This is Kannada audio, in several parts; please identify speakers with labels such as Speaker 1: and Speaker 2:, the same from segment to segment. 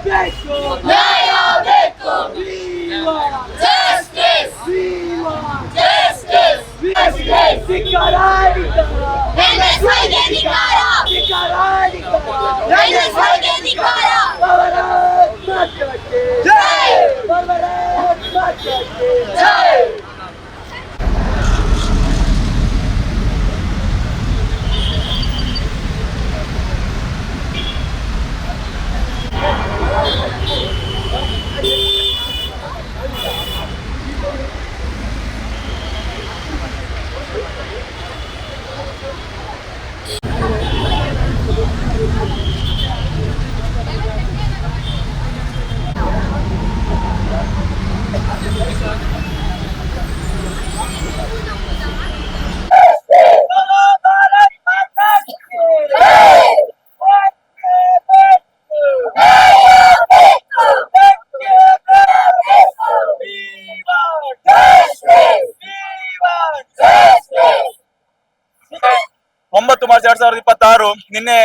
Speaker 1: ಬೇಕು
Speaker 2: ನ್ಯಾಯ ಬೇಕು
Speaker 1: ವಿವಾ
Speaker 2: ಜಸ್ಟಿಸ್
Speaker 1: ವಿವಾ
Speaker 2: ಜಸ್ಟಿಸ್ ಜಸ್ಟಿಸ್
Speaker 1: ಧಿಕ್ಕಾರ
Speaker 2: NSYಗೆ ಧಿಕ್ಕಾರ NSYಗೆ ಧಿಕ್ಕಾರ
Speaker 1: ಭಾರತ್ ಮಾತಾಕ್ಕೆ
Speaker 2: ಜೈ
Speaker 1: ಭಾರತ್ ಮಾತಾಕ್ಕೆ
Speaker 2: ಜೈ
Speaker 3: March 2026 ನಿನ್ನೆ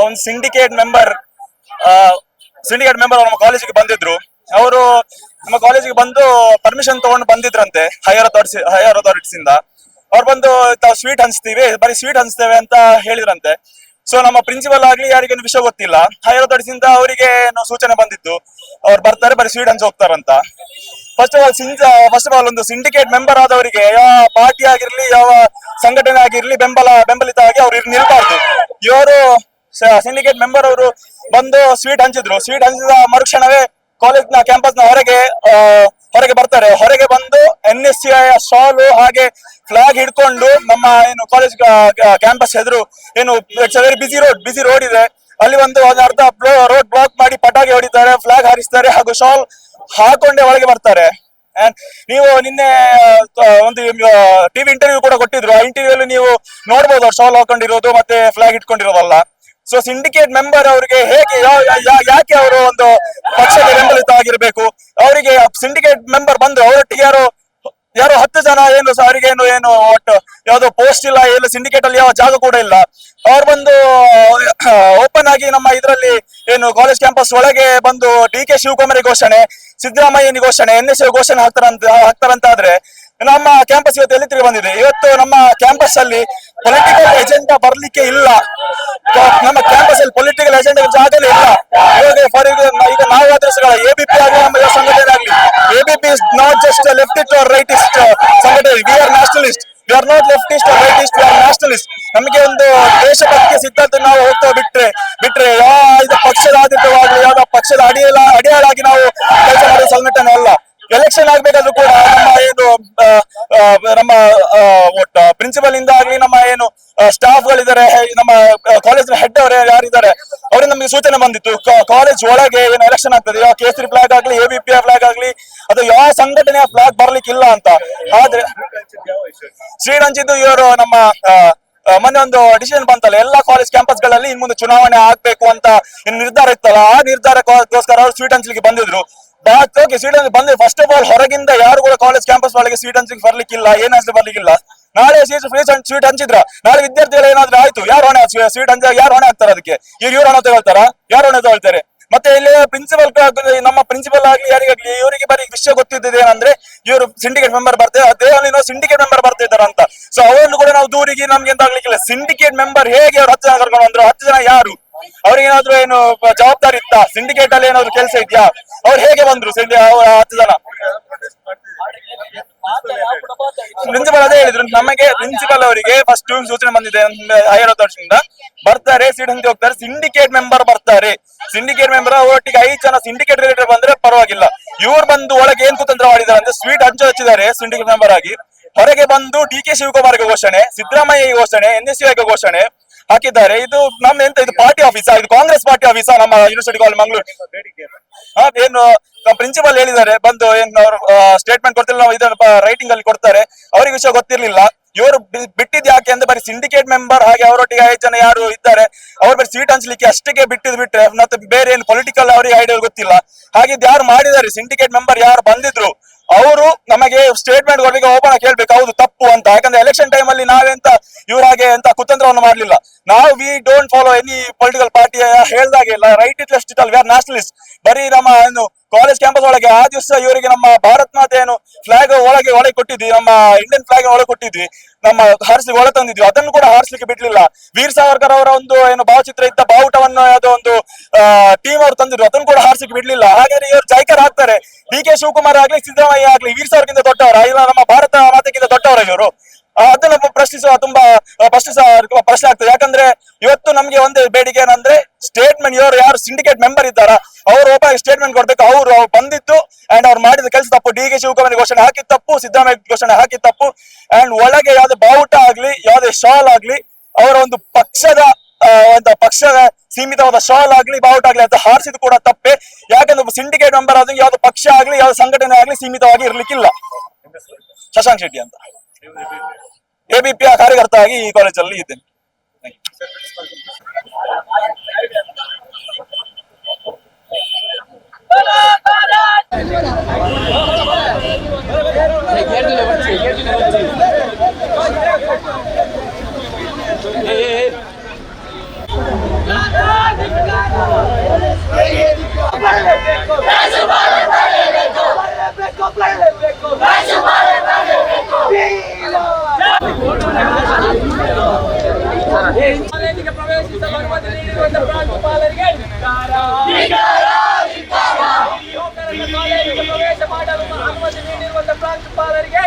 Speaker 3: ಒಂದು ಸಿಂಡಿಕೇಟ್ ಮೆಂಬರ್ ನಮ್ಮ ಕಾಲೇಜಿಗೆ ಬಂದಿದ್ರು. ಅವರು ನಮ್ಮ ಕಾಲೇಜಿಗೆ ಬಂದು ಪರ್ಮಿಷನ್ ತಗೊಂಡು ಬಂದಿದ್ರಂತೆ ಹೈಯರ್ ಅಥಾರಿಟೀಸ್ ಇಂದ. ಅವ್ರು ಬಂದು ತಾವು ಸ್ವೀಟ್ ಹಂಚ್ತೀವಿ, ಬರೀ ಸ್ವೀಟ್ ಹಂಚ್ತೇವೆ ಅಂತ ಹೇಳಿದ್ರಂತೆ. ಸೊ ನಮ್ಮ ಪ್ರಿನ್ಸಿಪಲ್ ಆಗ್ಲಿ ಯಾರಿಗೇನು ವಿಷಯ ಗೊತ್ತಿಲ್ಲ. ಹೈಯರ್ ಅಥಾರಿಟೀಸ್ ಇಂದ ಅವರಿಗೆ ಸೂಚನೆ ಬಂದಿತ್ತು, ಅವ್ರು ಬರ್ತಾರೆ ಬರೀ ಸ್ವೀಟ್ ಹಂಚಿ ಹೋಗ್ತಾರಂತ. ಫಸ್ಟ್ ಆಫ್ ಆಲ್ ಒಂದು ಸಿಂಡಿಕೇಟ್ ಮೆಂಬರ್ ಆದವರಿಗೆ ಯಾವ ಪಾರ್ಟಿ ಆಗಿರ್ಲಿ ಯಾವ ಸಂಘಟನೆ ಆಗಿರ್ಲಿ ಬೆಂಬಲಿತ ಆಗಿ ಅವ್ರು ನಿಲ್ಬಾರ್ದು. ಇವರು ಸಿಂಡಿಕೇಟ್ ಮೆಂಬರ್ ಅವರು ಬಂದು ಸ್ವೀಟ್ ಹಂಚಿದ್ರು. ಸ್ವೀಟ್ ಹಂಚಿದ ಮರುಕ್ಷಣವೇ ಕಾಲೇಜ್ನ ಕ್ಯಾಂಪಸ್ನ ಹೊರಗೆ ಬರ್ತಾರೆ. ಹೊರಗೆ ಬಂದು NSCI ಶಾಲು ಹಾಗೆ ಫ್ಲಾಗ್ ಹಿಡ್ಕೊಂಡು ನಮ್ಮ ಏನು ಕಾಲೇಜ್ ಕ್ಯಾಂಪಸ್ ಎದುರು ಏನು ಇಟ್ಸ್ ವೆರಿ ಬಿಸಿ ರೋಡ್ ಇದೆ, ಅಲ್ಲಿ ಒಂದು ಅರ್ಧ ರೋಡ್ ಬ್ಲಾಕ್ ಮಾಡಿ ಪಟಾಕಿ ಹೊಡಿತಾರೆ, ಫ್ಲಾಗ್ ಹಾರಿಸ್ತಾರೆ ಹಾಗೂ ಶಾಲ್ ಹಾಕೊಂಡೆ ಒಳಗೆ ಬರ್ತಾರೆ. ನೀವು ನಿನ್ನೆ ಒಂದು ಟಿವಿ ಇಂಟರ್ವ್ಯೂ ಕೂಡ ಕೊಟ್ಟಿದ್ರು. ಆ ಇಂಟರ್ವ್ಯೂ ಅಲ್ಲಿ ನೀವು ನೋಡ್ಬೋದು ಅವ್ರು ಶಾಲ್ ಹಾಕೊಂಡಿರೋದು ಮತ್ತೆ ಫ್ಲಾಗ್ ಇಟ್ಕೊಂಡಿರೋದಲ್ಲ. ಸೊ ಸಿಂಡಿಕೇಟ್ ಮೆಂಬರ್ ಅವರಿಗೆ ಹೇಗೆ ಯಾಕೆ ಅವರು ಒಂದು ಪಕ್ಷದ ಬೆಂಬಲಿತ ಆಗಿರ್ಬೇಕು? ಅವರಿಗೆ ಸಿಂಡಿಕೇಟ್ ಮೆಂಬರ್ ಬಂದು ಅವರೊಟ್ಟಿಗೆ ಯಾರೋ 10 ಜನ ಅವರಿಗೆ ಏನು ಒಟ್ಟು ಯಾವ್ದೋ ಪೋಸ್ಟ್ ಇಲ್ಲ, ಏನು ಸಿಂಡಿಕೇಟ್ ಅಲ್ಲಿ ಯಾವ ಜಾಗ ಕೂಡ ಇಲ್ಲ. ಅವ್ರು ಬಂದು ಓಪನ್ ಆಗಿ ನಮ್ಮ ಇದರಲ್ಲಿ ಏನು ಕಾಲೇಜ್ ಕ್ಯಾಂಪಸ್ ಒಳಗೆ ಬಂದು DK ಶಿವಕುಮಾರ್ ಘೋಷಣೆ, ಸಿದ್ದರಾಮಯ್ಯ ಘೋಷಣೆ, NSCI ಘೋಷಣೆ ಹಾಕ್ತಾರಂತಾದ್ರೆ ನಮ್ಮ ಕ್ಯಾಂಪಸ್ ಇವತ್ತು ಎಲ್ಲಿ ತಿರುಗಿ ಬಂದಿದೆ. ಇವತ್ತು ನಮ್ಮ ಕ್ಯಾಂಪಸ್ ಅಲ್ಲಿ ಪೊಲಿಟಿಕಲ್ ಎಜೆಂಡಾ ಬರ್ಲಿಕ್ಕೆ ಇಲ್ಲ. ನಮ್ಮ ಕ್ಯಾಂಪಸ್ ಅಲ್ಲಿ ಪೊಲಿಟಿಕಲ್ ಎಜೆಂಡಾ ಜಾಗನೇ ಇಲ್ಲ. ಈಗ ನಾವು ಆದರ್ಶಗಳ ABP ಆಗಲಿ ನಮ್ಮ ಸಂಘಟನೆ ಆಗಲಿ, ABP is not just leftist or rightist ಸಂಘಟನೆ. We are nationalist, we are not leftist or rightist, we are nationalist. ನಮಗೆ ಒಂದು ದೇಶಭಕ್ತಿ ಸಿದ್ಧಾಂತ ನಾವು ಹೋಗ್ತಾ ಬಿಟ್ರೆ ಯಾವ ಪಕ್ಷದ ಆಡಳಿತವಾಗಲಿ ಯಾವ ಪಕ್ಷದ ಅಡಿಯಾಳಾಗಿ ನಾವು ಕೆಲಸ ಮಾಡುವ ಸಂಘಟನೆ ಅಲ್ಲ. ಎಲೆಕ್ಷನ್ ಆಗ್ಬೇಕಾದ್ರೂ ಕೂಡ ನಮ್ಮ ಪ್ರಿನ್ಸಿಪಲ್ ಇಂದ ಆಗ್ಲಿ ನಮ್ಮ ಏನು ಸ್ಟಾಫ್ ಗಳಿದ್ದಾರೆ, ನಮ್ಮ ಕಾಲೇಜ್ ಹೆಡ್ ಅವರು ಯಾರಿದ್ದಾರೆ ಅವ್ರಿಗೆ ನಮಗೆ ಸೂಚನೆ ಬಂದಿತ್ತು, ಕಾಲೇಜ್ ಒಳಗೆ ಏನು ಎಲೆಕ್ಷನ್ ಆಗ್ತದೆ ಯಾವ ಕೇಸರಿ ಫ್ಲಾಗ್ ಆಗ್ಲಿ ABP ಫ್ಲಾಗ್ ಆಗ್ಲಿ ಅದು ಯಾವ ಸಂಘಟನೆಯ ಫ್ಲಾಗ್ ಬರ್ಲಿಕ್ಕಿಲ್ಲ ಅಂತ. ಆದ್ರೆ ಸ್ವೀಟ್ ಹಂಚಿದ್ದು ಇವರು ನಮ್ಮ ಮೊನ್ನೆ ಒಂದು ಡಿಸಿಷನ್ ಬಂತಲ್ಲ, ಎಲ್ಲಾ ಕಾಲೇಜ್ ಕ್ಯಾಂಪಸ್ ಗಳಲ್ಲಿ ಇನ್ ಮುಂದೆ ಚುನಾವಣೆ ಆಗ್ಬೇಕು ಅಂತ ನಿರ್ಧಾರ ಇತ್ತಲ್ಲ, ಆ ನಿರ್ಧಾರಕ್ಕೋಸ್ಕರ ಅವರು ಸ್ವೀಟ್ ಹಂಚ್ಲಿಕ್ಕೆ ಬಂದಿದ್ರು. ಸ್ವೀಟ್ ಹಂಚಿ ಬಂದ್ರೆ ಫಸ್ಟ್ ಆಫ್ ಆಲ್ ಹೊರಗಿಂದ ಯಾರು ಕೂಡ ಕಾಲೇಜ್ ಕ್ಯಾಂಪಸ್ ಒಳಗೆ ಸ್ವೀಟ್ ಹಂಚಿಗೆ ಬರ್ಲಿಕ್ಕಿಲ್ಲ, ಏನಾದ್ರು ಬರ್ಲಿಕ್ಕಿಲ್ಲ. ನಾಳೆ ಸ್ವೀಟ್ ಹಂಚಿದ್ರ ನಾಳೆ ವಿದ್ಯಾರ್ಥಿಗಳು ಏನಾದ್ರು ಆಯ್ತು, ಯಾರು ಹೊಣೆ ಸ್ವೀಟ್ ಹಂಚ ಯಾರು ಹೊಣೆ ಆಗ್ತಾರೆ? ಅದಕ್ಕೆ ಈಗ ಇವ್ರು ಹಣ ತಗೊಳ್ತಾರ, ಯಾರು ಹೊಣೆ ತಗೊಳ್ತಾರೆ? ಮತ್ತೆ ಇಲ್ಲಿ ನಮ್ಮ ಪ್ರಿನ್ಸಿಪಲ್ ಆಗ್ಲಿ ಯಾರಿಗಾಗ್ಲಿ ಇವರಿಗೆ ಬರೀ ವಿಷಯ ಗೊತ್ತಿದ್ದಿದೆ ಏನಂದ್ರೆ ಇವರು ಸಿಂಡಿಕೇಟ್ ಮೆಂಬರ್ ಬರ್ತಾರೆ, ಅದೇ ಸಿಂಡಿಕೇಟ್ ಮೆಂಬರ್ ಬರ್ತಾ ಇದಾರೆ ಅಂತ. ಸೊ ಅವರನ್ನು ಕೂಡ ನಾವು ದೂರಿಗೆ ನಮ್ಗೆ ಎಂತ ಆಗ್ಲಿಕ್ಕಿಲ್ಲ. ಸಿಂಡಿಕೇಟ್ ಮೆಂಬರ್ ಹೇಗೆ ಅವ್ರು 10 ಜನ ಕರ್ಕೊಂಡು ಬಂದ್ರು? 10 ಜನ ಯಾರು? ಅವ್ರಿಗೆ ಏನಾದ್ರು ಏನು ಜವಾಬ್ದಾರಿ ಇತ್ತಾ? ಸಿಂಡಿಕೇಟ್ ಅಲ್ಲಿ ಏನಾದ್ರು ಕೆಲಸ ಇದೆಯಾ? ಅವ್ರು ಹೇಗೆ ಬಂದ್ರು 10 ಜನ? ಪ್ರಿನ್ಸಿಪಲ್ ಅದೇ ಹೇಳಿದ್ರು ನಮಗೆ. ಪ್ರಿನ್ಸಿಪಲ್ ಅವರಿಗೆ ಫಸ್ಟ್ ಸೂಚನೆ ಬಂದಿದೆ ಹೈಯರ್ ಅಥಾರಿಟಿಯಿಂದ, ಬರ್ತಾರೆ ಸೀಟ್ ಹಂಚಿ ಹೋಗ್ತಾರೆ, ಸಿಂಡಿಕೇಟ್ ಮೆಂಬರ್ ಬರ್ತಾರೆ. ಸಿಂಡಿಕೇಟ್ ಮೆಂಬರ್ ಒಟ್ಟಿಗೆ 5 ಜನ ಸಿಂಡಿಕೇಟ್ ರಿಲೇಟೆಡ್ ಬಂದ್ರೆ ಪರವಾಗಿಲ್ಲ. ಇವ್ರು ಬಂದು ಒಳಗೆ ಏನ್ ಕುತಂತ್ರ ಮಾಡಿದ್ದಾರೆ ಅಂದ್ರೆ ಸ್ವೀಟ್ ಹಂಚಿದ್ದಾರೆ ಸಿಂಡಿಕೇಟ್ ಮೆಂಬರ್ ಆಗಿ. ಹೊರಗೆ ಬಂದು DK ಶಿವಕುಮಾರ್ಗೆ ಘೋಷಣೆ, ಸಿದ್ದರಾಮಯ್ಯ ಘೋಷಣೆ, NSCI ಘೋಷಣೆ ಹಾಕಿದ್ದಾರೆ. ಇದು ನಮ್ಮ ಎಂತ ಇದು ಪಾರ್ಟಿ ಆಫೀಸಾ? ಇದು ಕಾಂಗ್ರೆಸ್ ಪಾರ್ಟಿ ಆಫೀಸಾ? ನಮ್ಮ ಯೂನಿವರ್ಸಿಟಿ ಕಾಲೇಜ್ ಮಂಗಳೂರು ಏನು ಪ್ರಿನ್ಸಿಪಲ್ ಹೇಳಿದ್ದಾರೆ ಬಂದು ಏನು ಅವ್ರು ಸ್ಟೇಟ್ಮೆಂಟ್ ಕೊಡ್ತಿಲ್ಲ, ನಾವು ಇದನ್ನ ರೈಟಿಂಗ್ ಅಲ್ಲಿ ಕೊಡ್ತಾರೆ. ಅವ್ರಿಗೆ ವಿಷಯ ಗೊತ್ತಿರ್ಲಿಲ್ಲ. ಇವರು ಬಿಟ್ಟಿದ್ ಯಾಕೆ ಅಂದ್ರೆ ಬರೀ ಸಿಂಡಿಕೇಟ್ ಮೆಂಬರ್ ಹಾಗೆ ಅವರೊಟ್ಟಿಗೆ 5 ಜನ ಯಾರು ಇದ್ದಾರೆ ಅವ್ರು ಬರೀ ಸೀಟ್ ಹಂಚ್ಲಿಕ್ಕೆ ಅಷ್ಟಕ್ಕೆ ಬಿಟ್ರೆ ಮತ್ತೆ ಬೇರೆ ಏನು ಪೊಲಿಟಿಕಲ್ ಅವರಿಗೆ ಐಡಿಯಾ ಗೊತ್ತಿಲ್ಲ. ಹಾಗಿದ್ ಯಾರು ಮಾಡಿದ್ದಾರೆ, ಸಿಂಡಿಕೇಟ್ ಮೆಂಬರ್ ಯಾರು ಬಂದಿದ್ರು ಅವರು ನಮಗೆ ಸ್ಟೇಟ್ಮೆಂಟ್ ಕೊಡ್ಬೇಕು, ಓಪನ್ ಆಗಿ ಕೇಳ್ಬೇಕು ಹೌದು ತಪ್ಪು ಅಂತ. ಯಾಕಂದ್ರೆ ಎಲೆಕ್ಷನ್ ಟೈಮ್ ಅಲ್ಲಿ ನಾವೆಂತ ಇವ್ರ ಹಾಗೆ ಅಂತ ಕುತಂತ್ರವನ್ನು ಮಾಡ್ಲಿಲ್ಲ. ನಾವು we don't follow any political party ಹೇಳ್ದಾಗೆ ಇಲ್ಲ. ರೈಟ್ ಇಟ್ ಲೆಫ್ಟ್ ಇಟ್ ಅಲ್ ವಿ ಆರ್ ನ್ಯಾಷನಲಿಸ್ಟ್. ಬರೀ ನಮ್ಮ ಏನು ಕಾಲೇಜ್ ಕ್ಯಾಂಪಸ್ ಒಳಗೆ ಆ ದಿವಸ ಇವರಿಗೆ ನಮ್ಮ ಭಾರತ್ ಮಾತೆ ಏನು ಫ್ಲಾಗ್ ಒಳಗೆ ಕೊಟ್ಟಿದ್ವಿ, ನಮ್ಮ ಇಂಡಿಯನ್ ಫ್ಲಾಗ್ ಒಳಗೆ ಕೊಟ್ಟಿದ್ವಿ, ನಮ್ಮ ಹಾರಿಸ್ಲಿಕ್ಕೆ ಒಳ ತಂದಿದ್ವಿ, ಅದನ್ನು ಕೂಡ ಹಾರಿಸ್ಲಿಕ್ಕೆ ಬಿಡ್ಲಿಲ್ಲ. ವೀರ್ ಸಾವರ್ಕರ್ ಅವರ ಒಂದು ಏನು ಭಾವಚಿತ್ರ ಇದ್ದ ಬಾವುಟವನ್ನು ಯಾವುದೋ ಒಂದು ಟೀಮ್ ಅವರು ತಂದಿದ್ರು, ಅದನ್ನು ಕೂಡ ಹಾರಿಸ್ಲಿಕ್ಕೆ ಬಿಡ್ಲಿಲ್ಲ. ಹಾಗಾದ್ರೆ ಇವರು ಜೈಕರ್ ಆಗ್ತಾರೆ. ಡಿ ಕೆ ಶಿವಕುಮಾರ್ ಆಗ್ಲಿ ಸಿದ್ದರಾಮಯ್ಯ ಆಗ್ಲಿ ವೀರ್ ಸಾವರ್ಗಿಂತ ದೊಡ್ಡವರ ಇಲ್ಲ ನಮ್ಮ ಭಾರತ ಮಾತೆಗಿಂತ ದೊಡ್ಡವರ ಇವರು? ಅದನ್ನು ಪ್ರಶ್ನಿಸುವ ತುಂಬಾ ಪ್ರಶ್ನೆ ಆಗ್ತದೆ. ಯಾಕಂದ್ರೆ ಇವತ್ತು ನಮ್ಗೆ ಒಂದು ಬೇಡಿಕೆ ಏನಂದ್ರೆ ಸ್ಟೇಟ್ಮೆಂಟ್, ಇವರು ಯಾರು ಸಿಂಡಿಕೇಟ್ ಮೆಂಬರ್ ಇದ್ದಾರಾ ಅವರು ಒಬ್ಬ ಸ್ಟೇಟ್ಮೆಂಟ್ ಕೊಡ್ಬೇಕು. ಅವ್ರು ಬಂದಿದ್ದು ಅಂಡ್ ಅವ್ರು ಮಾಡಿದ ಕೆಲಸ ತಪ್ಪು. ಡಿ ಕೆ ಶಿವಕುಮಾರ್ ಘೋಷಣೆ ಹಾಕಿದ ತಪ್ಪು, ಸಿದ್ದರಾಮಯ್ಯ ಘೋಷಣೆ ಹಾಕಿದ ತಪ್ಪು. ಅಂಡ್ ಒಳಗೆ ಯಾವ್ದೇ ಬಾವುಟ ಆಗ್ಲಿ ಯಾವ್ದೇ ಶಾಲ್ ಆಗ್ಲಿ ಅವರ ಒಂದು ಪಕ್ಷದ ಸೀಮಿತವಾದ ಶಾಲ್ ಆಗ್ಲಿ ಬಾವುಟ ಆಗ್ಲಿ ಅಂತ ಹಾರಿಸಿದ್ ಕೂಡ ತಪ್ಪೆ. ಯಾಕಂದ್ರೆ ಸಿಂಡಿಕೇಟ್ ಮೆಂಬರ್ ಆದ್ರೆ ಯಾವ್ದು ಪಕ್ಷ ಆಗ್ಲಿ ಯಾವ್ದು ಸಂಘಟನೆ ಆಗ್ಲಿ ಸೀಮಿತವಾಗಿ ಇರ್ಲಿಕ್ಕಿಲ್ಲ. ಶಶಾಂಕ್ ಶೆಟ್ಟಿ ಅಂತ ಎಬಿಪಿಯ ಕಾರ್ಯಕರ್ತ ಆಗಿ ಈ ಕಾಲೇಜಲ್ಲಿ ಇದ್ದೇನೆ.
Speaker 1: ಕಾಲೇಜಿಗೆ ಪ್ರವೇಶಿಸಲು ಅನುಮತಿ ನೀಡಿರುವಂತ ಪ್ರಾಂಶುಪಾಲರಿಗೆ ಕಾಲೇಜಿಗೆ ಪ್ರವೇಶ ಮಾಡಲು ಅನುಮತಿ ನೀಡಿರುವಂತ ಪ್ರಾಂಶುಪಾಲರಿಗೆ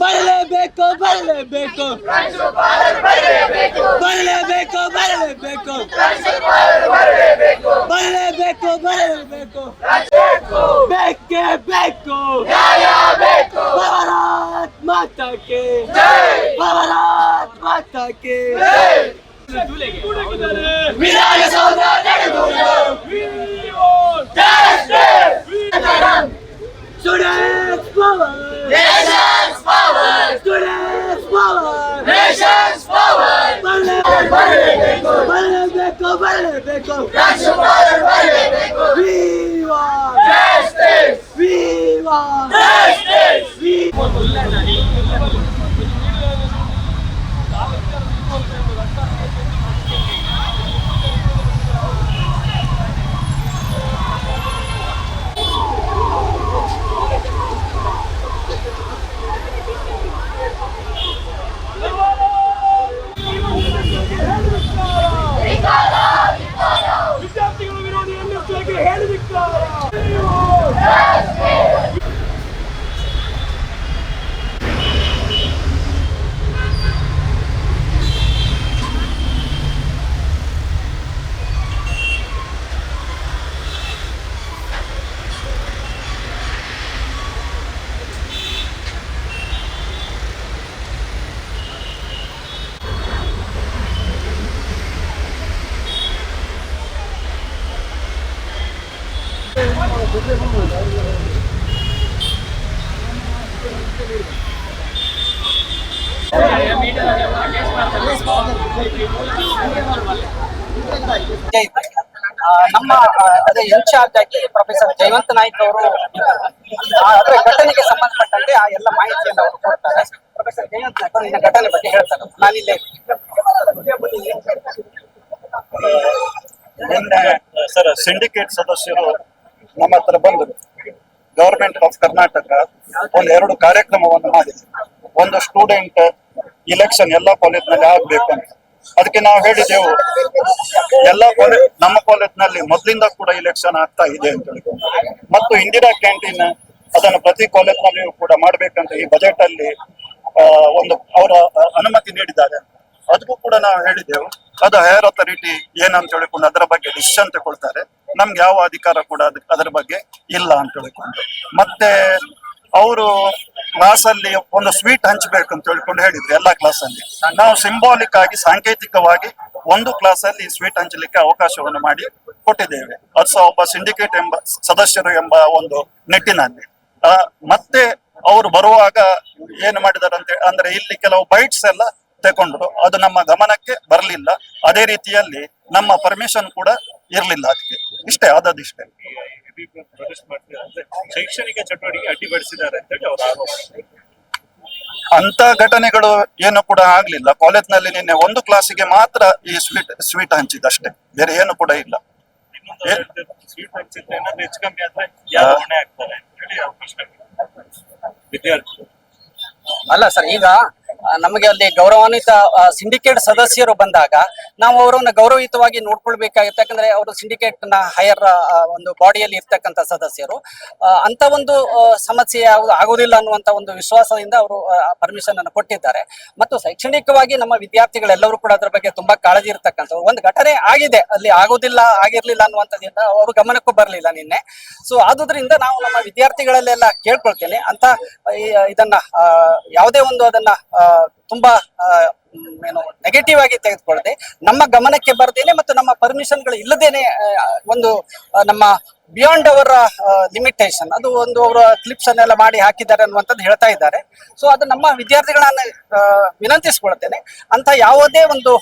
Speaker 1: ಬರಲೇಬೇಕು ಬರಲೇಬೇಕು ಬರಲೇಬೇಕು ಬರಲೇಬೇಕು ಬರಲೇಬೇಕು ಬರಲೇಬೇಕು ಬೇಕೇ ಬೇಕು ಭಾರತ್ ಮಾತಾ ಕಿ ಭಾರತ್ ಮಾತಾ ಕಿ Vidhana Soudha Students power!
Speaker 2: Nations power!
Speaker 1: Students power!
Speaker 2: Nations power!
Speaker 1: ಬರಲೇಬೇಕು ಬರಲೇಬೇಕು
Speaker 2: ಪ್ರಾಂಶುಪಾಲರು ಬರಲೇಬೇಕು!
Speaker 1: We want
Speaker 2: Justice!
Speaker 1: we want
Speaker 2: Justice!
Speaker 1: we ವಿದ್ಯಾರ್ಥಿಗಳ ವಿರೋಧಿ NSAಗೆ ಹೇಳಿದಿಕ್ಕಾರ.
Speaker 4: ನಮ್ಮ ಅದೇ ಇನ್ಚಾರ್ಜ್ ಆಗಿ ಪ್ರೊಫೆಸರ್ ಜಯವಂತ ನಾಯ್ಕ ಅವರು ಅದರ ಘಟನೆಗೆ ಸಂಬಂಧಪಟ್ಟಂತೆ ಆ ಎಲ್ಲ ಮಾಹಿತಿಯನ್ನು ಅವರು ಕೊಡ್ತಾರೆ. ಪ್ರೊಫೆಸರ್ ಜಯವಂತ ನಾಯ್ಕ ಅವರು ಈ ಘಟನೆ ಬಗ್ಗೆ ಹೇಳ್ತಾರೆ. ನಾನಿಲ್ಲೇ
Speaker 5: ನಿನ್ನೆ ಸರ್ ಸಿಂಡಿಕೇಟ್ ಸದಸ್ಯರು ನಮ್ಮ ಹತ್ರ ಬಂದರು. ಗವರ್ಮೆಂಟ್ ಆಫ್ ಕರ್ನಾಟಕ ಒಂದೆರಡು ಕಾರ್ಯಕ್ರಮವನ್ನು ಮಾಡಿದೆ. ಒಂದು ಸ್ಟೂಡೆಂಟ್ ಇಲೆಕ್ಷನ್ ಎಲ್ಲ ಕಾಲೇಜ್ನಲ್ಲಿ ಆಗ್ಬೇಕು ಅಂತ. ಅದಕ್ಕೆ ನಾವು ಹೇಳಿದೆವು ಎಲ್ಲ ಕಾಲೇಜ್ ನಮ್ಮ ಕಾಲೇಜ್ನಲ್ಲಿ ಮೊದಲಿಂದ ಕೂಡ ಇಲೆಕ್ಷನ್ ಆಗ್ತಾ ಇದೆ ಅಂತ ಹೇಳಿಕೊಂಡು, ಮತ್ತು ಇಂದಿರಾ ಕ್ಯಾಂಟೀನ್ ಅದನ್ನು ಪ್ರತಿ ಕಾಲೇಜ್ನಲ್ಲಿಯೂ ಕೂಡ ಮಾಡ್ಬೇಕಂತ ಈ ಬಜೆಟ್ ಅಲ್ಲಿ ಒಂದು ಅವರ ಅನುಮತಿ ನೀಡಿದ್ದಾರೆ. ಅದಕ್ಕೂ ಕೂಡ ನಾವು ಹೇಳಿದೆವು ಅದು ಹೈಯರ್ ಅಥಾರಿಟಿ ಏನಂತ ಹೇಳಿಕೊಂಡು ಅದರ ಬಗ್ಗೆ ಡಿಸಿಷನ್ ತಗೊಳ್ತಾರೆ, ನಮ್ಗೆ ಯಾವ ಅಧಿಕಾರ ಕೂಡ ಅದರ ಬಗ್ಗೆ ಇಲ್ಲ ಅಂತ ಹೇಳಿಕೊಂಡು. ಮತ್ತೆ ಅವರು ಕ್ಲಾಸ್ ಅಲ್ಲಿ ಒಂದು ಸ್ವೀಟ್ ಹಂಚಬೇಕು ಅಂತ ಹೇಳ್ಕೊಂಡು ಹೇಳಿದ್ರು. ಎಲ್ಲಾ ಕ್ಲಾಸ್ ಅಲ್ಲಿ ನಾವು ಸಿಂಬಾಲಿಕ್ ಆಗಿ ಸಾಂಕೇತಿಕವಾಗಿ ಒಂದು ಕ್ಲಾಸ್ ಅಲ್ಲಿ ಸ್ವೀಟ್ ಹಂಚಲಿಕ್ಕೆ ಅವಕಾಶವನ್ನು ಮಾಡಿ ಕೊಟ್ಟಿದ್ದೇವೆ. ಅದು ಸಹ ಒಬ್ಬ ಸಿಂಡಿಕೇಟ್ ಎಂಬ ಸದಸ್ಯರು ಎಂಬ ಒಂದು ನಿಟ್ಟಿನಲ್ಲಿ. ಮತ್ತೆ ಅವರು ಬರುವಾಗ ಏನು ಮಾಡಿದಾರಂತೆ ಅಂದ್ರೆ ಇಲ್ಲಿ ಕೆಲವು ಬೈಟ್ಸ್ ಎಲ್ಲ ತಗೊಂಡ್ರು, ಅದು ನಮ್ಮ ಗಮನಕ್ಕೆ ಬರಲಿಲ್ಲ. ಅದೇ ರೀತಿಯಲ್ಲಿ ನಮ್ಮ ಪರ್ಮಿಷನ್ ಕೂಡ ಇರ್ಲಿಲ್ಲ ಅದಕ್ಕೆ. ಇಷ್ಟೇ ಆದದಿಷ್ಟೇ.
Speaker 6: ಪ್ರೊಟೆಸ್ಟ್ ಮಾಡ್ತಿದ್ದಾರೆ ಅಂದ್ರೆ ಶೈಕ್ಷಣಿಕ ಚಟುವಟಿಕೆ ಅಡ್ಡಿಪಡಿಸಿದ್ದಾರೆ ಅಂತ ಹೇಳಿ ಅವರ ಆರೋಪ.
Speaker 5: ಅಂತ ಘಟನೆಗಳು ಏನು ಕೂಡ ಆಗ್ಲಿಲ್ಲ. ಕಾಲೇಜ್ನಲ್ಲಿ ನಿನ್ನೆ ಒಂದು ಕ್ಲಾಸಿಗೆ ಮಾತ್ರ ಈ ಸ್ವೀಟ್ ಹಂಚಿದಷ್ಟೇ, ಬೇರೆ ಏನು ಕೂಡ ಇಲ್ಲ.
Speaker 6: ಸ್ವೀಟ್ ಹಂಚಿದ್ರೆ ಏನಾದ್ರು ಹೆಚ್ಚು ಕಮ್ಮಿ ಆದ್ರೆ ಯಾರು ಹೊಣೆ ಆಗ್ತಾರೆ ಅಂತ ಹೇಳಿ ಅವ್ರ ಪ್ರಶ್ನೆ ವಿದ್ಯಾರ್ಥಿಗಳು.
Speaker 4: ಅಲ್ಲ ಸರ್, ಈಗ ನಮಗೆ ಅಲ್ಲಿ ಗೌರವಾನ್ವಿತ ಸಿಂಡಿಕೇಟ್ ಸದಸ್ಯರು ಬಂದಾಗ ನಾವು ಅವರನ್ನ ಗೌರವಯುತವಾಗಿ ನೋಡ್ಕೊಳ್ಬೇಕಾಗುತ್ತೆ. ಯಾಕಂದ್ರೆ ಅವರು ಸಿಂಡಿಕೇಟ್ ನ ಹೈಯರ್ ಒಂದು ಬಾಡಿಯಲ್ಲಿ ಇರ್ತಕ್ಕಂಥ ಸದಸ್ಯರು. ಅಂತ ಒಂದು ಸಮಸ್ಯೆ ಆಗುದಿಲ್ಲ ಅನ್ನುವಂತ ಒಂದು ವಿಶ್ವಾಸದಿಂದ ಅವರು ಪರ್ಮಿಷನ್ ಅನ್ನು ಕೊಟ್ಟಿದ್ದಾರೆ. ಮತ್ತು ಶೈಕ್ಷಣಿಕವಾಗಿ ನಮ್ಮ ವಿದ್ಯಾರ್ಥಿಗಳೆಲ್ಲರೂ ಕೂಡ ಅದರ ಬಗ್ಗೆ ತುಂಬಾ ಕಾಳಜಿ ಇರ್ತಕ್ಕಂಥವ್ರು. ಒಂದು ಘಟನೆ ಆಗಿದೆ, ಅಲ್ಲಿ ಆಗಿರ್ಲಿಲ್ಲ ಅನ್ನುವಂಥದ್ದಿಂದ ಅವರು ಗಮನಕ್ಕೂ ಬರಲಿಲ್ಲ ನಿನ್ನೆ. ಸೊ ಆದುದರಿಂದ ನಾವು ನಮ್ಮ ವಿದ್ಯಾರ್ಥಿಗಳಲ್ಲೆಲ್ಲ ಕೇಳ್ಕೊಳ್ತೇನೆ ಅಂತ ಇದನ್ನ ಯಾವುದೇ ಒಂದು ಅದನ್ನ ತುಂಬಾ ಏನು ನೆಗೆಟಿವ್ ಆಗಿ ತೆಗೆದುಕೊಳ್ಳದೆ, ನಮ್ಮ ಗಮನಕ್ಕೆ ಬರ್ದೇನೆ ಮತ್ತು ನಮ್ಮ ಪರ್ಮಿಷನ್ಗಳು ಇಲ್ಲದೇನೆ ಒಂದು ನಮ್ಮ ಬಿಯಾಂಡ್ ಅವರ ಲಿಮಿಟೇಷನ್ ಅದು ಒಂದು ಅವರ ಕ್ಲಿಪ್ಸ್ ಅನ್ನೆಲ್ಲ ಮಾಡಿ ಹಾಕಿದ್ದಾರೆ ಅನ್ನುವಂಥದ್ದು ಹೇಳ್ತಾ ಇದ್ದಾರೆ. ಸೊ ಅದು ನಮ್ಮ ವಿದ್ಯಾರ್ಥಿಗಳನ್ನ ವಿನಂತಿಸ್ಕೊಳ್ತೇನೆ, ಅಂತ ಯಾವುದೇ ಒಂದು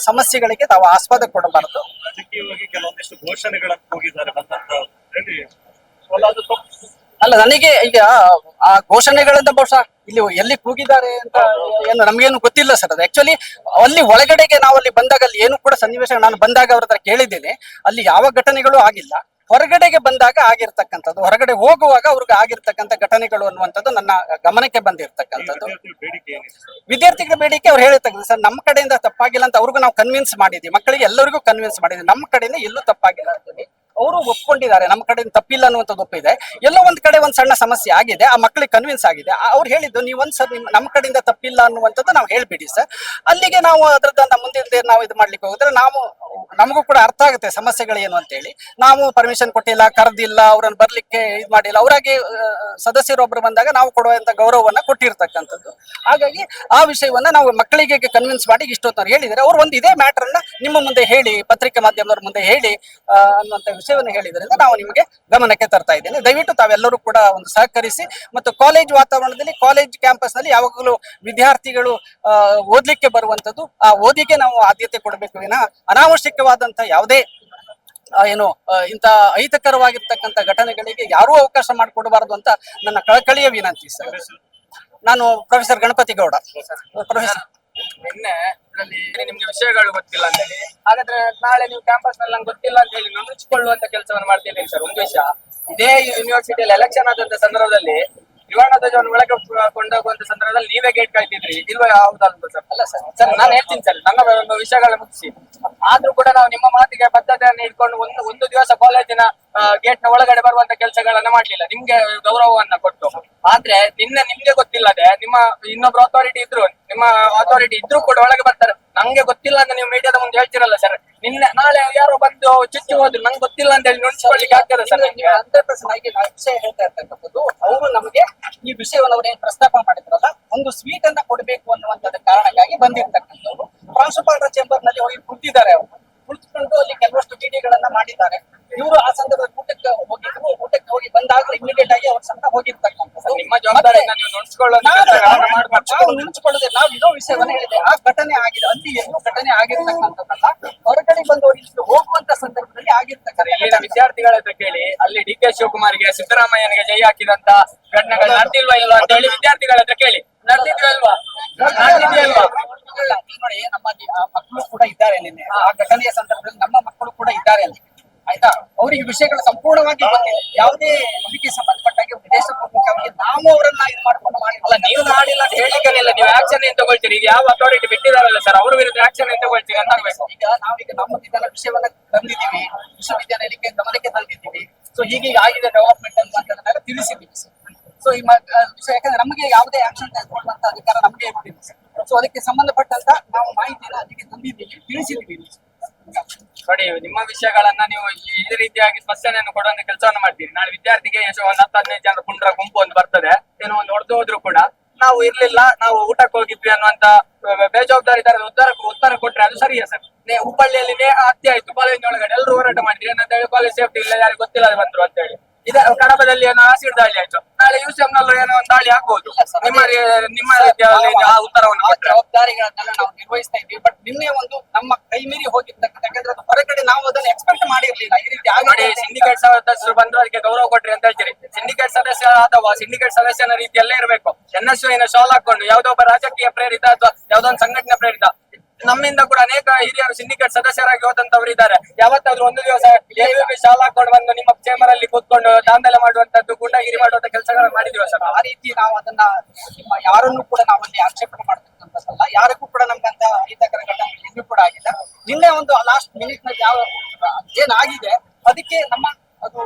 Speaker 4: ಸಮಸ್ಯೆಗಳಿಗೆ ತಾವು ಆಸ್ಪದ ಕೊಡಬಾರದು.
Speaker 6: ರಾಜಕೀಯವಾಗಿ ಕೆಲವೊಂದಿಷ್ಟು ಘೋಷಣೆಗಳನ್ನು ಹೋಗಿದ್ದಾರೆ ಬಂದಂತ ಹೇಳಿ
Speaker 4: ಅಲ್ಲ, ನನಗೆ ಈಗ ಆ ಘೋಷಣೆಗಳಿಂದ ಬಹುಶಃ ಇಲ್ಲಿ ಎಲ್ಲಿ ಕೂಗಿದ್ದಾರೆ ಅಂತ ಏನು ನಮ್ಗೇನು ಗೊತ್ತಿಲ್ಲ ಸರ್. ಅದು ಆಕ್ಚುಲಿ ಅಲ್ಲಿ ಒಳಗಡೆಗೆ ನಾವು ಅಲ್ಲಿ ಬಂದಾಗ ಅಲ್ಲಿ ಏನು ಕೂಡ ಸನ್ನಿವೇಶ ನಾನು ಬಂದಾಗ ಅವ್ರ ಹತ್ರ ಕೇಳಿದ್ದೇನೆ, ಅಲ್ಲಿ ಯಾವ ಘಟನೆಗಳು ಆಗಿಲ್ಲ. ಹೊರಗಡೆಗೆ ಬಂದಾಗ ಆಗಿರ್ತಕ್ಕಂಥದ್ದು, ಹೊರಗಡೆ ಹೋಗುವಾಗ ಅವ್ರಿಗೆ ಆಗಿರ್ತಕ್ಕಂಥ ಘಟನೆಗಳು ಅನ್ನುವಂಥದ್ದು ನನ್ನ ಗಮನಕ್ಕೆ ಬಂದಿರ್ತಕ್ಕಂಥದ್ದು. ವಿದ್ಯಾರ್ಥಿಗಳ ಬೇಡಿಕೆ ಅವ್ರು ಹೇಳಿರ್ತಕ್ಕಂಥ ಸರ್, ನಮ್ಮ ಕಡೆಯಿಂದ ತಪ್ಪಾಗಿಲ್ಲ ಅಂತ ಅವ್ರಿಗೂ ನಾವು ಕನ್ವಿನ್ಸ್ ಮಾಡಿದ್ವಿ, ಮಕ್ಕಳಿಗೆ ಎಲ್ಲರಿಗೂ ಕನ್ವಿನ್ಸ್ ಮಾಡಿದ್ವಿ, ನಮ್ಮ ಕಡೆಯಿಂದ ಎಲ್ಲೂ ತಪ್ಪಾಗಿಲ್ಲ ಅಂತ ಅವರು ಒಪ್ಕೊಂಡಿದ್ದಾರೆ. ನಮ್ಮ ಕಡೆಯಿಂದ ತಪ್ಪಿಲ್ಲ ಅನ್ನುವಂಥದ್ದು ಒಪ್ಪಿದೆ. ಎಲ್ಲೋ ಒಂದ್ ಕಡೆ ಒಂದ್ ಸಣ್ಣ ಸಮಸ್ಯೆ ಆಗಿದೆ, ಆ ಮಕ್ಕಳಿಗೆ ಕನ್ವಿನ್ಸ್ ಆಗಿದೆ. ಅವ್ರು ಹೇಳಿದ್ದು ನೀವು ಒಂದ್ಸರ್ ನಮ್ಮ ಕಡೆಯಿಂದ ತಪ್ಪಿಲ್ಲ ಅನ್ನುವಂಥದ್ದು ನಾವು ಹೇಳ್ಬಿಡಿ ಸರ್, ಅಲ್ಲಿಗೆ ನಾವು ಅದ್ರದ್ದು ಮುಂದೆ ನಾವು ಇದು ಮಾಡ್ಲಿಕ್ಕೆ ಹೋಗಿದ್ರೆ ನಮಗೂ ಕೂಡ ಅರ್ಥ ಆಗುತ್ತೆ ಸಮಸ್ಯೆಗಳು ಏನು ಅಂತ ಹೇಳಿ. ನಾವು ಪರ್ಮಿಷನ್ ಕೊಟ್ಟಿಲ್ಲ, ಕರೆದಿಲ್ಲ, ಅವ್ರನ್ನ ಬರ್ಲಿಕ್ಕೆ ಇದು ಮಾಡಿಲ್ಲ, ಅವರಾಗಿ ಸದಸ್ಯರೊಬ್ರು ಬಂದಾಗ ನಾವು ಕೊಡುವಂತ ಗೌರವವನ್ನ ಕೊಟ್ಟಿರ್ತಕ್ಕಂಥದ್ದು. ಹಾಗಾಗಿ ಆ ವಿಷಯವನ್ನ ನಾವು ಮಕ್ಕಳಿಗೆ ಕನ್ವಿನ್ಸ್ ಮಾಡಿ ಇಷ್ಟೊತ್ತು ಹೇಳಿದರೆ ಅವ್ರು ಒಂದು ಇದೇ ಮ್ಯಾಟರ್ ಅನ್ನ ನಿಮ್ಮ ಮುಂದೆ ಹೇಳಿ, ಪತ್ರಿಕೆ ಮಾಧ್ಯಮದವ್ರ ಮುಂದೆ ಹೇಳಿ ಅನ್ನುವಂತ ವಿಷಯವನ್ನು ಹೇಳಿದ್ರಿಂದ ನಾವು ನಿಮಗೆ ಗಮನಕ್ಕೆ ತರ್ತಾ ಇದ್ದೇನೆ. ದಯವಿಟ್ಟು ತಾವೆಲ್ಲರೂ ಕೂಡ ಒಂದು ಸಹಕರಿಸಿ ಮತ್ತು ಕಾಲೇಜ್ ವಾತಾವರಣದಲ್ಲಿ, ಕಾಲೇಜ್ ಕ್ಯಾಂಪಸ್ ನಲ್ಲಿ ಯಾವಾಗಲೂ ವಿದ್ಯಾರ್ಥಿಗಳು ಓದ್ಲಿಕ್ಕೆ ಬರುವಂತದ್ದು, ಆ ಓದಿಗೆ ನಾವು ಆದ್ಯತೆ ಕೊಡಬೇಕು ವಿನಃ ಅನಾವಶ್ಯಕವಾದಂತ ಯಾವುದೇ ಏನು ಇಂತ ಅಹಿತಕರವಾಗಿರ್ತಕ್ಕಂಥ ಘಟನೆಗಳಿಗೆ ಯಾರೂ ಅವಕಾಶ ಮಾಡಿಕೊಡಬಾರದು ಅಂತ ನನ್ನ ಕಳಕಳಿಯ ವಿನಂತಿ ಸರ್. ನಾನು ಪ್ರೊಫೆಸರ್ ಗಣಪತಿ ಗೌಡ. ಪ್ರೊಫೆಸರ್,
Speaker 1: ನಿನ್ನೆ ಇದರಲ್ಲಿ ನಿಮ್ಗೆ ವಿಷಯಗಳು ಗೊತ್ತಿಲ್ಲ ಅಂತ ಹೇಳಿ, ಹಾಗಾದ್ರೆ ನಾಳೆ ನೀವು ಕ್ಯಾಂಪಸ್ ನಲ್ಲಿ ನಂಗೆ ಗೊತ್ತಿಲ್ಲ ಅಂತ ಹೇಳಿ ನುಣುಚಿಕೊಳ್ಳುವಂತ ಕೆಲಸವನ್ನು ಮಾಡ್ತಿದ್ದೀನಿ ಸರ್. ಒಂದು ವಿಷಯ, ಇದೇ ಯೂನಿವರ್ಸಿಟಿಯಲ್ಲಿ ಎಲೆಕ್ಷನ್ ಆದಂತ ಸಂದರ್ಭದಲ್ಲಿ ತ್ರಿವರ್ಣ ಧ್ವಜವನ್ನು ಒಳಗೆ ಕೊಂಡೋಗುವಂತ ಸಂದರ್ಭದಲ್ಲಿ ನೀವೇ ಗೇಟ್ ಕಾಯ್ತಿದ್ರಿ ಇಲ್ವಾ? ಹೌದಲ್ವಾ ಸರ್? ಅಲ್ಲ ಸರ್, ಸರ್ ನಾನು ಹೇಳ್ತೀನಿ ಸರ್, ನನ್ನ ಒಂದು ವಿಷಯಗಳನ್ನ ಮುಗಿಸಿ. ಆದ್ರೂ ಕೂಡ ನಾವು ನಿಮ್ಮ ಮಾತಿಗೆ ಬದ್ಧತೆಯನ್ನು ಇಟ್ಕೊಂಡು ಒಂದು ದಿವಸ ಕಾಲೇಜಿನ ಗೇಟ್ ನ ಒಳಗಡೆ ಬರುವಂತ ಕೆಲಸಗಳನ್ನ ಮಾಡ್ಲಿಲ್ಲ, ನಿಮ್ಗೆ ಗೌರವವನ್ನ ಕೊಟ್ಟು. ಆದ್ರೆ ನಿಮ್ಗೆ ಗೊತ್ತಿಲ್ಲದೆ ನಿಮ್ಮ ಇನ್ನೊಬ್ರು ಅಥಾರಿಟಿ ಇದ್ರೂ ಕೂಡ ಒಳಗೆ ಬರ್ತಾರೆ. ನಂಗೆ ಗೊತ್ತಿಲ್ಲ ಅಂತ ನೀವು ಮೀಡಿಯಾದ ಮುಂದೆ ಹೇಳ್ತಿರಲ್ಲ ಸರ್. ನಾಳೆ ಯಾರೋ ಬಂದು ಚುಚ್ಚಿ ಹೋದ್ರು ನಂಗೆ ಗೊತ್ತಿಲ್ಲ ಅಂತ ಹೇಳಿ ನುಡಿಸ್ಕೊಳ್ಳಿಕ್ಕೆ ಆಗ್ತದೆ ಸರ್?
Speaker 4: 100% ಆಗಿ ನಾವು ವಿಷಯ ಹೇಳ್ತಾ ಇರ್ತಕ್ಕಂಥದ್ದು, ಅವರು ನಮಗೆ ಈ ವಿಷಯವನ್ನು ಅವ್ರು ಏನ್ ಪ್ರಸ್ತಾಪ ಮಾಡಿದ್ರಲ್ಲ, ಒಂದು ಸ್ವೀಟ್ ಅನ್ನ ಕೊಡಬೇಕು ಅನ್ನುವಂಥದ್ದು ಕಾರಣಕ್ಕಾಗಿ ಬಂದಿರ್ತಕ್ಕಂಥವ್ರು. ಪ್ರಾಂಶುಪಾಲರ ಚೇಂಬರ್ ನಲ್ಲಿ ಹೋಗಿ ಕುಳಿತಿದ್ದಾರೆ. ಅವರು ಕುಳಿತುಕೊಂಡು ಅಲ್ಲಿ ಕೆಲವಷ್ಟು ವಿಡಿಯೋಗಳನ್ನ ಮಾಡಿದ್ದಾರೆ. ಇವರು ಆ ಸಂದರ್ಭದಲ್ಲಿ ಊಟಕ್ಕೆ ಹೋಗಿ ಬಂದಾಗ ಇಮಿಡಿಯೇಟ್ ಆಗಿ ಅವ್ರ ಸಂತ ಹೋಗಿರ್ತಕ್ಕಂಥದ್ದು.
Speaker 1: ನಿಮ್ಮ ಜವಾಬ್ದಾರಿಯಿಂದ ನೀವು
Speaker 4: ನಾವು ನಿಂತ್ಕೊಳ್ಳದೆ ನಾವು ಇರೋ ವಿಷಯವನ್ನ ಹೇಳಿದೆ. ಆ ಘಟನೆ ಆಗಿದೆ, ಅಲ್ಲಿ ಎಲ್ಲೂ ಘಟನೆ ಆಗಿರ್ತಕ್ಕಂಥದ್ದಲ್ಲ, ಹೊರಗಡೆ ಬಂದು ಹೋಗುವಂತ ಸಂದರ್ಭದಲ್ಲಿ ಆಗಿರ್ತಕ್ಕಂಥ
Speaker 1: ಇಲ್ಲಿನ ವಿದ್ಯಾರ್ಥಿಗಳ ಹತ್ರ ಕೇಳಿ, ಅಲ್ಲಿ ಡಿ ಕೆ ಶಿವಕುಮಾರ್ಗೆ, ಸಿದ್ದರಾಮಯ್ಯನಿಗೆ ಜೈ ಹಾಕಿದಂತ ಘಟನೆಗಳು ನಡೆದಿಲ್ವಾ ಇಲ್ವಾ ಅಂತ ಹೇಳಿ ವಿದ್ಯಾರ್ಥಿಗಳ ಹತ್ರ ಕೇಳಿ. ನಡೆದಿದ್ವಲ್ವಾ?
Speaker 4: ನೋಡಿ, ನಮ್ಮ ಮಕ್ಕಳು ಕೂಡ ಇದ್ದಾರೆ. ನಿನ್ನೆ ಆ ಘಟನೆಯ ಸಂದರ್ಭದಲ್ಲಿ ನಮ್ಮ ಮಕ್ಕಳು ಕೂಡ ಇದ್ದಾರೆ ಅಲ್ಲಿ, ಆಯ್ತಾ? ಅವರಿಗೆ ವಿಷಯಗಳು ಸಂಪೂರ್ಣವಾಗಿ ಗೊತ್ತಿದೆ. ಯಾವುದೇ ಇದಕ್ಕೆ ಸಂಬಂಧಪಟ್ಟಾಗ ಉದ್ದೇಶಪೂರ್ವಕವಾಗಿ ನಾವು ಅವರನ್ನ ಇದು ಮಾಡ್ಕೊಂಡು
Speaker 1: ಅಲ್ಲ, ನೀವು ಮಾಡಿಲ್ಲ ಅಂತ ಹೇಳಿಕನಿಲ್ಲ, ನೀವು ಆಕ್ಷನ್ ಏನ್ ತಗೊಳ್ತೀರಿ? ಈಗ ಯಾವ ಅಥಾರಿಟಿ ಬಿಟ್ಟಿದಾರಲ್ಲ ಸರ್, ಅವ್ರ ವಿರುದ್ಧ ಆಕ್ಷನ್ ಏನ್ ತಗೊಳ್ತೀರಿ ಅಂತ ಆಗ್ಬೇಕು.
Speaker 4: ಈಗ ನಾವೀಗ ನಮ್ಮ ಇದನ್ನ ವಿಷಯವನ್ನ ತಂದಿದ್ದೀವಿ, ವಿಶ್ವವಿದ್ಯಾಲಯಕ್ಕೆ ಗಮನಕ್ಕೆ ತಂದಿದ್ದೀವಿ. ಸೊ ಹೀಗೆ ಆಗಿದೆ ಡೆವಲಪ್ಮೆಂಟ್ ಅಂತ ತಿಳಿಸಿದ್ದೀವಿ ಸರ್. ಸೊ ಈ ವಿಷಯ, ಯಾಕಂದ್ರೆ ನಮಗೆ ಯಾವುದೇ ಆಕ್ಷನ್ ತೆಗೆದುಕೊಳ್ಳುವಂತ ಅಧಿಕಾರ ನಮಗೆ ಇರುವುದಿಲ್ಲ ಸರ್. ಸೊ ಅದಕ್ಕೆ ಸಂಬಂಧಪಟ್ಟಂತ ನಾವು ಮಾಹಿತಿಯನ್ನು ಅದಕ್ಕೆ ತಂದಿದ್ದೀವಿ, ತಿಳಿಸಿದ್ದೀವಿ.
Speaker 1: ನೋಡಿ, ನಿಮ್ಮ ವಿಷಯಗಳನ್ನ ನೀವು ಈ ರೀತಿಯಾಗಿ ಸ್ಪಷ್ಟನೆಯನ್ನು ಕೊಡುವಂತ ಕೆಲಸವನ್ನು ಮಾಡ್ತೀರಿ. ನಾಳೆ ವಿದ್ಯಾರ್ಥಿಗೆ ಒಂದು 10-15 ಜನರ ಪುಂಡ್ರ ಗುಂಪು ಒಂದು ಬರ್ತದೆ, ಏನೋ ಒಂದು ಹೊಡೆದು ಹೋದ್ರು ಕೂಡ ನಾವು ಇರ್ಲಿಲ್ಲ, ನಾವು ಊಟಕ್ಕೆ ಹೋಗಿದ್ವಿ ಅನ್ನುವಂತ ಬೇಜವಾಬ್ದಾರಿದಾರ ಉತ್ತರ ಕೊಟ್ರೆ ಅದು ಸರಿಯಾ ಸರ್? ಹುಬ್ಬಳ್ಳಿಯಲ್ಲಿ ಹತ್ಯೆ ಆಯ್ತು, ಕಾಲೇಜಿನ ಒಳಗಡೆ ಎಲ್ಲರೂ ಹೋರಾಟ ಮಾಡಿದ್ರಿ ಅಂತ ಹೇಳಿ, ಕಾಲೇಜ್ ಸೇಫ್ಟಿ ಇಲ್ಲ, ಯಾರಿಗೆ ಗೊತ್ತಿಲ್ಲ ಬಂದ್ರು ಅಂತ ಹೇಳಿ. ಕಡಬದಲ್ಲಿ ಏನೋ ಆಸಿಡ್ ದಾಳಿ ಆಯ್ತು, ನಾಳೆ UCM ನಲ್ಲೂ ಏನೋ ಒಂದು ದಾಳಿ ಆಗ್ಬೋದು. ನಿಮ್ಮ ರೀತಿಯಲ್ಲಿ ಆ ಉತ್ತರವನ್ನು
Speaker 4: ಆ
Speaker 1: ಕೊಟ್ರೆ.
Speaker 4: ಜವಾಬ್ದಾರಿಗಳನ್ನೆಲ್ಲ ನಾವು ನಿರ್ವಹಿಸ್ತಾ ಇದ್ವಿ. ಬಟ್ ನಿನ್ನೆ ಒಂದು ನಮ್ಮ ಕೈ ಮೀರಿ ಹೋಗಿರ್ತಕ್ಕಂಥ, ಯಾಕಂದ್ರೆ ಅದು ಹೊರಗಡೆ ನಾವು ಅದನ್ನ ಎಕ್ಸ್ಪೆಕ್ಟ್ ಮಾಡಿರ್ಲಿಲ್ಲ ಈ ರೀತಿ
Speaker 1: ನೋಡಿ,
Speaker 4: ಆಗುತ್ತೆ ಅಂತ.
Speaker 1: ಸಿಂಡಿಕೇಟ್ ಸದಸ್ಯರು ಬಂದು ಅದಕ್ಕೆ ಗೌರವ ಕೊಟ್ರಿ ಅಂತ ಹೇಳ್ತೀರಿ. ಸಿಂಡಿಕೇಟ್ ಸದಸ್ಯ ಅಥವಾ ಸಿಂಡಿಕೇಟ್ ಸದಸ್ಯನ ರೀತಿಯಲ್ಲೇ ಇರಬೇಕು. NSU ಶಾಲ್ ಹಾಕೊಂಡು ಯಾವುದೋ ಒಬ್ಬ ರಾಜಕೀಯ ಪ್ರೇರಿತ ಅಥವಾ ಯಾವುದೋ ಒಂದು ಸಂಘಟನೆ ಪ್ರೇರಿತ. ನಮ್ಮಿಂದ ಕೂಡ ಅನೇಕ ಹಿರಿಯರು ಸಿಂಡಿಕೇಟ್ ಸದಸ್ಯರಾಗಿ ಹೋದಂತವ್ರು ಇದ್ದಾರೆ. ಯಾವತ್ತಾದ್ರೂ ಒಂದು ದಿವಸ AVP ಶಾಲ್ ಹಾಕೊಂಡು ಬಂದು ನಿಮ್ಮ ಚೇಂಬರ್ ಅಲ್ಲಿ ಕೂತ್ಕೊಂಡು ದಾಂಧಲೆ ಮಾಡುವಂತದ್ದು, ಗೂಂಡಾಗಿರಿ ಮಾಡುವಂತ ಕೆಲಸಗಳನ್ನು ಮಾಡಿದೀವ ಸರ್.
Speaker 4: ಆ ರೀತಿ ನಾವು ಅದನ್ನ ಯಾರನ್ನು ಕೂಡ ನಾವಲ್ಲಿ ಆಕ್ಷೇಪಣೆ ಮಾಡ್ತಕ್ಕಂಥದ್ದಲ್ಲ. ಯಾರಿಗೂ ಕೂಡ ನಮ್ಗಂತ ಅಹಿತಕರ ಘಟನೆ ಎಲ್ಲೂ ಕೂಡ ಆಗಿಲ್ಲ. ನಿನ್ನೆ ಒಂದು ಲಾಸ್ಟ್ ಮಿನಿಟ್ ನಲ್ಲಿ ಯಾವ ಏನಾಗಿದೆ ಅದಕ್ಕೆ ನಮ್ಮ ಅದು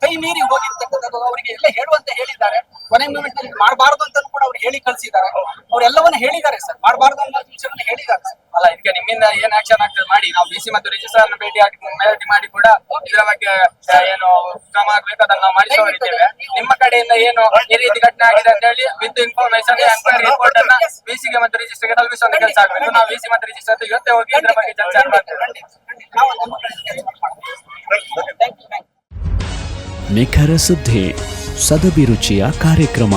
Speaker 4: ಕೈ ಮೀರಿ ಹೋಗಿರ್ತಕ್ಕಂಥದ್ದು ಅವರಿಗೆ ಎಲ್ಲ ಹೇಳುವಂತ ಹೇಳಿದ್ದಾರೆ. ಕೊನೆ ಮೂಮೆಂಟ್ ನಲ್ಲಿ ಮಾಡಬಾರ್ದು ಅಂತ ಕೂಡ ಅವ್ರು ಹೇಳಿ ಕಳಿಸಿದ್ದಾರೆ. ಅವ್ರೆಲ್ಲವನ್ನ ಹೇಳಿದ್ದಾರೆ ಸರ್, ಮಾಡಬಾರ್ದು ಅನ್ನೋ ವಿಷಯವನ್ನ ಹೇಳಿದ್ದಾರೆ ಸರ್.
Speaker 1: ಅಲ್ಲ, ಇದಕ್ಕೆ ನಿಮ್ಮಿಂದ ಏನ್ ಆಕ್ಷನ್ ಆಗ್ತದೆ ಮಾಡಿ. ನಾವು BC ಮತ್ತು ರಿಜಿಸ್ಟ್ರಾರ್ ಭೇಟಿ ಮಾಡಿ ಕೂಡ ಇದರ ಬಗ್ಗೆ ಏನು ಕ್ರಮ ಆಗ್ಬೇಕು ಅದನ್ನ ನಾವು ಮಾಡಿಸೋರಿದ್ದೇವೆ. ನಿಮ್ಮ ಕಡೆಯಿಂದ ಏನು ಈ ರೀತಿ ಘಟನೆ ಆಗಿದೆ ಅಂತ ಹೇಳಿ ವಿತ್ ಇನ್ಫಾರ್ಮೇಶನ್ ಎಂಕ್ವೈರಿ ರಿಪೋರ್ಟ್ ಅನ್ನ BC ಗೆ ಮತ್ತು ರಿಜಿಸ್ಟರ್ಗೆ ತಲುಪಿಸುವಂತ ಕೆಲಸ ಆಗ್ಬೇಕು. ನಾವು BC ಮತ್ತು ರಿಜಿಸ್ಟರ್ ಇವತ್ತೇ ಹೋಗಿ ಇದರ ಬಗ್ಗೆ ಚರ್ಚೆ ಮಾಡ್ತೇವೆ.
Speaker 4: ನಾವು ನಮ್ಮ ಕಡೆಯಿಂದ ಕೆಲಸ ಮಾಡ್ತೇವೆ. Thank you.
Speaker 7: ನಿಖರ ಸುದ್ದಿ, ಸದಭಿರುಚಿಯ ಕಾರ್ಯಕ್ರಮ.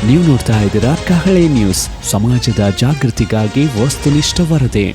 Speaker 7: ನೀವು ನೋಡ್ತಾ ಇದ್ದೀರಾ ಕಹಳೆ ನ್ಯೂಸ್, ಸಮಾಜದ ಜಾಗೃತಿಗಾಗಿ ವಸ್ತುನಿಷ್ಠ ವರದಿ.